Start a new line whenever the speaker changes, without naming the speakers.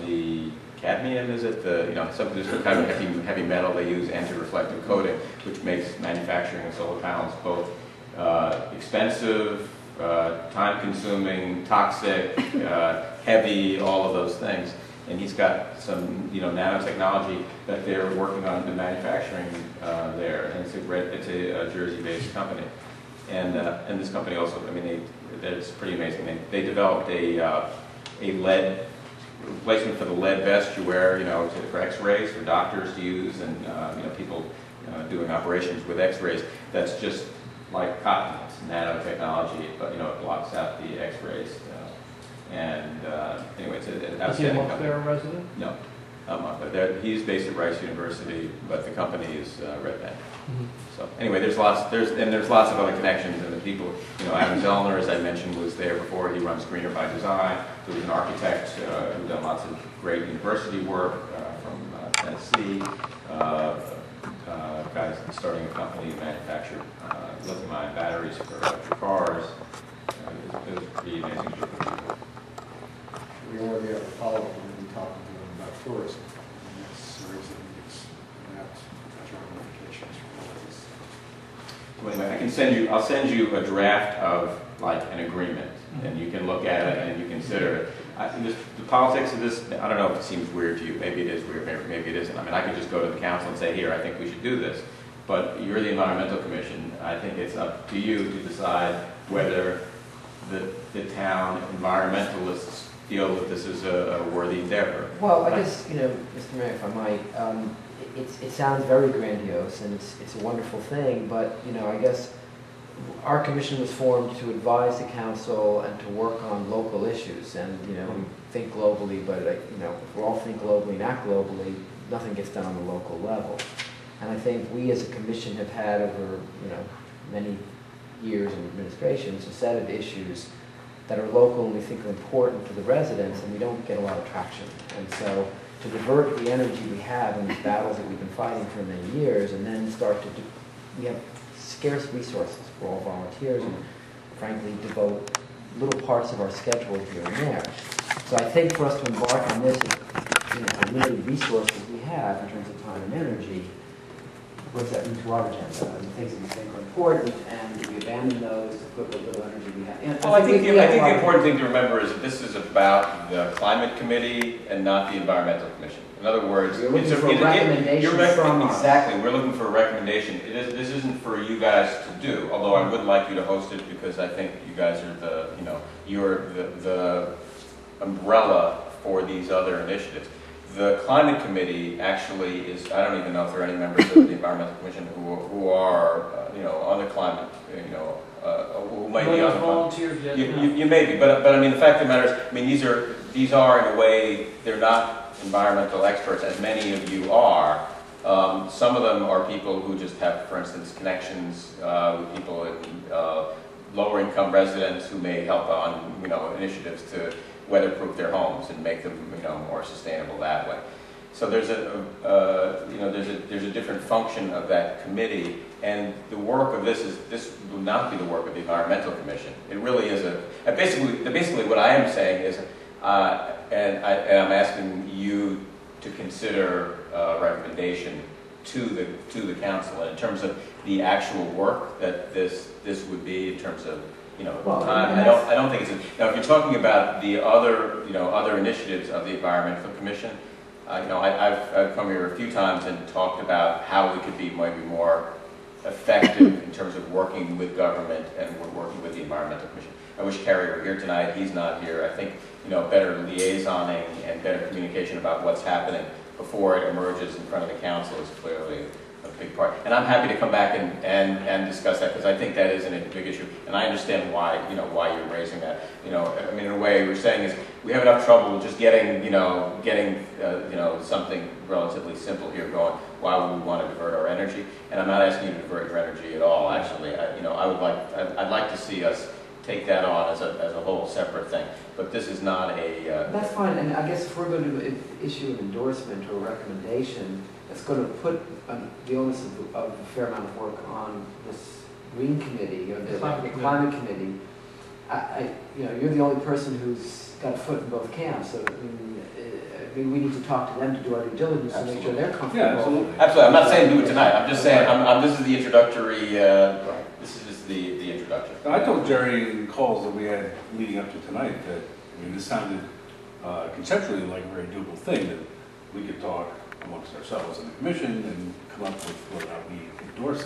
the cadmium, is it? The, some this kind of heavy metal they use anti-reflective coating, which makes manufacturing of solar panels both expensive, time-consuming, toxic, heavy, all of those things. And he's got some, nanotechnology that they're working on in manufacturing there. And it's a Jersey-based company. And this company also, it's pretty amazing. They developed a lead replacement for the lead vest you wear, for X-rays for doctors to use, and people doing operations with X-rays. That's just like cotton. It's nanotechnology, but it blocks out the X-rays. Anyway, it's an outstanding.
Is he a Montclair resident?
No, not Montclair. He's based at Rice University, but the company is Red Bank. So anyway, there's lots of other connections, and the people, Adam Zellner, as I mentioned, was there before. He runs Greener by Design. So he's an architect who's done lots of great university work from Tennessee. Guys starting a company to manufacture lithium-ion batteries for electric cars. It was pretty amazing group of people.
We already have a follow-up when we talk to them about tourism. And that's series of meetings that ramifications for all this.
So anyway, I'll send you a draft of like an agreement, and you can look at it and you consider it. The politics of this, I don't know if it seems weird to you. Maybe it is weird, maybe it isn't. I could just go to the council and say, here, I think we should do this. But you're the Environmental Commission. I think it's up to you to decide whether the town environmentalists feel that this is a worthy endeavor.
Well, I guess, Mr. Mayor, if I might, it sounds very grandiose, and it's a wonderful thing, but, I guess our commission was formed to advise the council and to work on local issues, and, we think globally, but, if we all think globally and act globally, nothing gets done on the local level. And I think we as a commission have had over, many years of administrations a set of issues that are local and we think are important to the residents, and we don't get a lot of traction. And so to divert the energy we have in these battles that we've been fighting for many years, and then start to we have scarce resources. We're all volunteers, and frankly devote little parts of our schedule here and there. So I think for us to embark on this, the limited resources we have in terms of time and energy, what does that mean to our agenda? And things that we think are important, and we abandon those to put what little energy we have.
Well, I think the important thing to remember is that this is about the Climate Committee and not the Environmental Commission. In other words,
you're looking for recommendations from us.
Exactly, we're looking for a recommendation. This isn't for you guys to do, although I would like you to host it because I think you guys are you're the umbrella for these other initiatives. The Climate Committee actually is, I don't even know if there are any members of the Environmental Commission who are, on the climate, who might be on the
volunteers yet?
You may be, but the fact of the matter is, these are in a way, they're not environmental experts, as many of you are. Some of them are people who just have, for instance, connections with people in lower income residents who may help on, initiatives to weatherproof their homes and make them, more sustainable that way. So there's there's a different function of that committee, and the work of this will not be the work of the Environmental Commission. It really is basically what I am saying is, and I'm asking you to consider a recommendation to the council in terms of the actual work that this would be in terms of. Time. I don't think it's now. If you're talking about the other, other initiatives of the Environmental Commission, I've come here a few times and talked about how we could be maybe more effective in terms of working with government and we're working with the Environmental Commission. I wish Kerry were here tonight. He's not here. I think better liaisoning and better communication about what's happening before it emerges in front of the council is clearly a big part. And I'm happy to come back and discuss that because I think that is a big issue. And I understand why, why you're raising that. In a way we're saying is we have enough trouble just getting something relatively simple here going. Why would we want to divert our energy? And I'm not asking you to divert your energy at all, actually. I'd like to see us take that on as a whole separate thing. But this is not a...
That's fine, and I guess if we're going to issue an endorsement or a recommendation, that's going to put the onus of a fair amount of work on this Green Committee or the Climate Committee. You're the only person who's got a foot in both camps. So mean, we need to talk to them to do our due diligence to make sure they're comfortable.
Yeah, absolutely.
Absolutely, I'm not saying do it tonight, I'm just saying, this is the introductory, this is just the introduction.
I told Jerry in calls that we had leading up to tonight that, I mean, this sounded conceptually like a very doable thing, that we could talk amongst ourselves in the commission and come up with whether or not we endorse it.